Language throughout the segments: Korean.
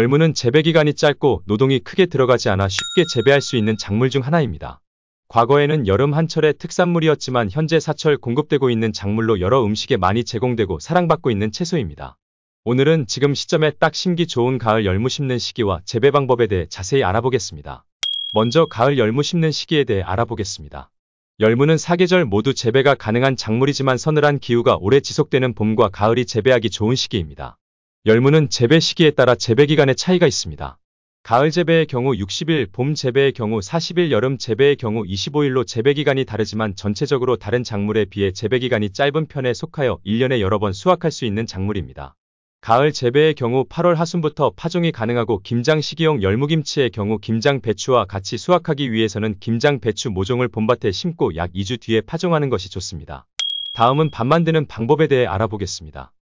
열무는 재배 기간이 짧고 노동이 크게 들어가지 않아 쉽게 재배할 수 있는 작물 중 하나입니다. 과거에는 여름 한철의 특산물이었지만 현재 사철 공급되고 있는 작물로 여러 음식에 많이 제공되고 사랑받고 있는 채소입니다. 오늘은 지금 시점에 딱 심기 좋은 가을 열무 심는 시기와 재배 방법에 대해 자세히 알아보겠습니다. 먼저 가을 열무 심는 시기에 대해 알아보겠습니다. 열무는 사계절 모두 재배가 가능한 작물이지만 서늘한 기후가 오래 지속되는 봄과 가을이 재배하기 좋은 시기입니다. 열무는 재배 시기에 따라 재배 기간의 차이가 있습니다. 가을 재배의 경우 60일, 봄 재배의 경우 40일, 여름 재배의 경우 25일로 재배 기간이 다르지만 전체적으로 다른 작물에 비해 재배 기간이 짧은 편에 속하여 1년에 여러 번 수확할 수 있는 작물입니다. 가을 재배의 경우 8월 하순부터 파종이 가능하고 김장 시기용 열무김치의 경우 김장 배추와 같이 수확하기 위해서는 김장 배추 모종을 봄밭에 심고 약 2주 뒤에 파종하는 것이 좋습니다. 다음은 밭 만드는 방법에 대해 알아보겠습니다.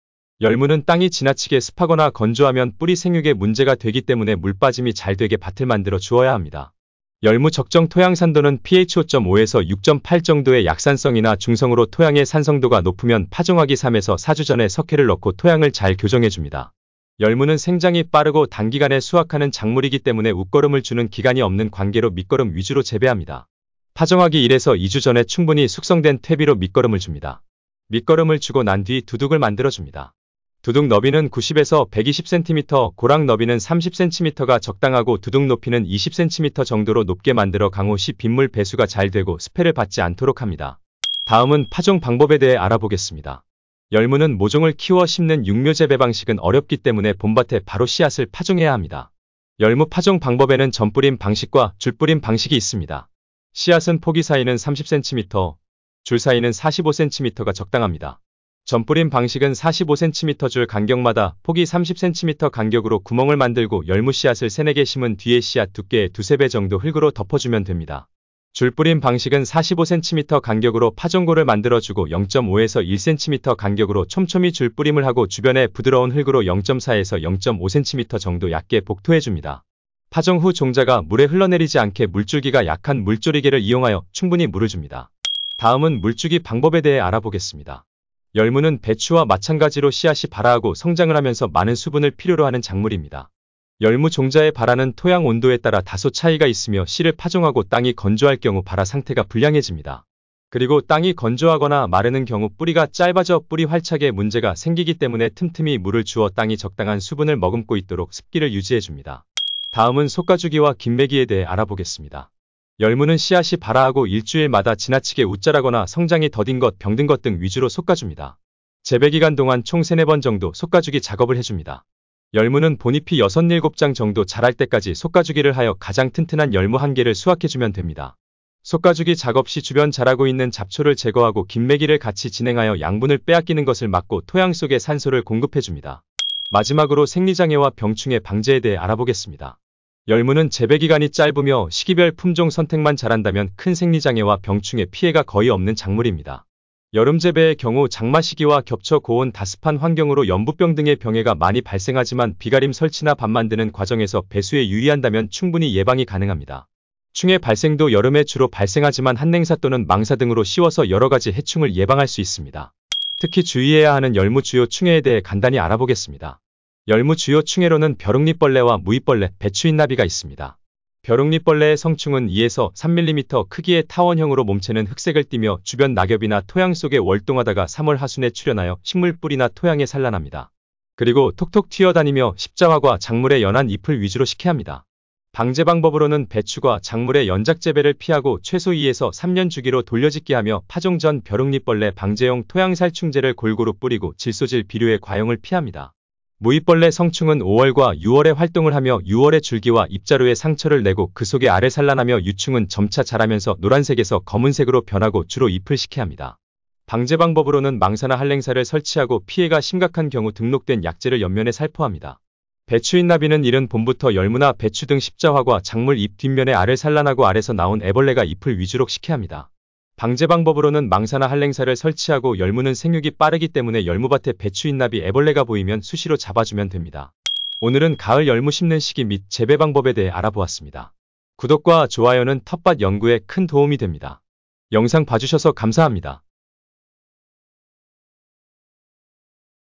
열무는 땅이 지나치게 습하거나 건조하면 뿌리 생육에 문제가 되기 때문에 물 빠짐이 잘 되게 밭을 만들어 주어야 합니다. 열무 적정 토양 산도는 pH 5.5에서 6.8 정도의 약산성이나 중성으로 토양의 산성도가 높으면 파종하기 3에서 4주 전에 석회를 넣고 토양을 잘 교정해줍니다. 열무는 생장이 빠르고 단기간에 수확하는 작물이기 때문에 웃거름을 주는 기간이 없는 관계로 밑거름 위주로 재배합니다. 파종하기 1에서 2주 전에 충분히 숙성된 퇴비로 밑거름을 줍니다. 밑거름을 주고 난 뒤 두둑을 만들어줍니다. 두둑 너비는 90에서 120cm, 고랑 너비는 30cm가 적당하고 두둑 높이는 20cm 정도로 높게 만들어 강우 시 빗물 배수가 잘 되고 습해를 받지 않도록 합니다. 다음은 파종 방법에 대해 알아보겠습니다. 열무는 모종을 키워 심는 육묘 재배 방식은 어렵기 때문에 봄밭에 바로 씨앗을 파종해야 합니다. 열무 파종 방법에는 전뿌림 방식과 줄뿌림 방식이 있습니다. 씨앗은 포기 사이는 30cm, 줄 사이는 45cm가 적당합니다. 전뿌림 방식은 45cm 줄 간격마다 폭이 30cm 간격으로 구멍을 만들고 열무 씨앗을 3-4개 심은 뒤에 씨앗 두께의 2-3배 정도 흙으로 덮어주면 됩니다. 줄뿌림 방식은 45cm 간격으로 파종고를 만들어주고 0.5에서 1cm 간격으로 촘촘히 줄뿌림을 하고 주변에 부드러운 흙으로 0.4에서 0.5cm 정도 얇게 복토해줍니다. 파종 후 종자가 물에 흘러내리지 않게 물줄기가 약한 물조리개를 이용하여 충분히 물을 줍니다. 다음은 물주기 방법에 대해 알아보겠습니다. 열무는 배추와 마찬가지로 씨앗이 발아하고 성장을 하면서 많은 수분을 필요로 하는 작물입니다. 열무 종자의 발아는 토양 온도에 따라 다소 차이가 있으며 씨를 파종하고 땅이 건조할 경우 발아 상태가 불량해집니다. 그리고 땅이 건조하거나 마르는 경우 뿌리가 짧아져 뿌리 활착에 문제가 생기기 때문에 틈틈이 물을 주어 땅이 적당한 수분을 머금고 있도록 습기를 유지해줍니다. 다음은 솎아주기와 김매기에 대해 알아보겠습니다. 열무는 씨앗이 발아하고 일주일마다 지나치게 웃자라거나 성장이 더딘 것, 병든 것 등 위주로 솎아줍니다. 재배기간 동안 총 3-4번 정도 솎아주기 작업을 해줍니다. 열무는 본잎이 6-7장 정도 자랄 때까지 솎아주기를 하여 가장 튼튼한 열무 1개를 수확해주면 됩니다. 솎아주기 작업 시 주변 자라고 있는 잡초를 제거하고 김매기를 같이 진행하여 양분을 빼앗기는 것을 막고 토양 속에 산소를 공급해줍니다. 마지막으로 생리장애와 병충해 방제에 대해 알아보겠습니다. 열무는 재배기간이 짧으며 시기별 품종 선택만 잘한다면 큰 생리장애와 병충해 피해가 거의 없는 작물입니다. 여름 재배의 경우 장마 시기와 겹쳐 고온 다습한 환경으로 연부병 등의 병해가 많이 발생하지만 비가림 설치나 밭 만드는 과정에서 배수에 유의한다면 충분히 예방이 가능합니다. 충해 발생도 여름에 주로 발생하지만 한냉사 또는 망사 등으로 씌워서 여러가지 해충을 예방할 수 있습니다. 특히 주의해야 하는 열무 주요 충해에 대해 간단히 알아보겠습니다. 열무 주요 충해로는 벼룩잎벌레와 무잎벌레, 배추인나비가 있습니다. 벼룩잎벌레의 성충은 2에서 3mm 크기의 타원형으로 몸체는 흑색을 띠며 주변 낙엽이나 토양 속에 월동하다가 3월 하순에 출현하여 식물 뿌리나 토양에 산란합니다. 그리고 톡톡 튀어다니며 십자화과 작물의 연한 잎을 위주로 식해합니다. 방제 방법으로는 배추가 작물의 연작 재배를 피하고 최소 2에서 3년 주기로 돌려짓기하며 파종 전 벼룩잎벌레 방제용 토양살충제를 골고루 뿌리고 질소질 비료의 과용을 피합니다. 무잎벌레 성충은 5월과 6월에 활동을 하며 6월에 줄기와 잎자루에 상처를 내고 그 속에 알을 산란하며 유충은 점차 자라면서 노란색에서 검은색으로 변하고 주로 잎을 식해합니다. 방제 방법으로는 망사나 한랭사를 설치하고 피해가 심각한 경우 등록된 약재를 옆면에 살포합니다. 배추인나비는 이른 봄부터 열무나 배추 등 십자화과 작물 잎 뒷면에 알을 산란하고 알에서 나온 애벌레가 잎을 위주로 식해합니다. 방제 방법으로는 망사나 한랭사를 설치하고 열무는 생육이 빠르기 때문에 열무밭에 배추인나비 애벌레가 보이면 수시로 잡아주면 됩니다. 오늘은 가을 열무 심는 시기 및 재배 방법에 대해 알아보았습니다. 구독과 좋아요는 텃밭 연구에 큰 도움이 됩니다. 영상 봐주셔서 감사합니다.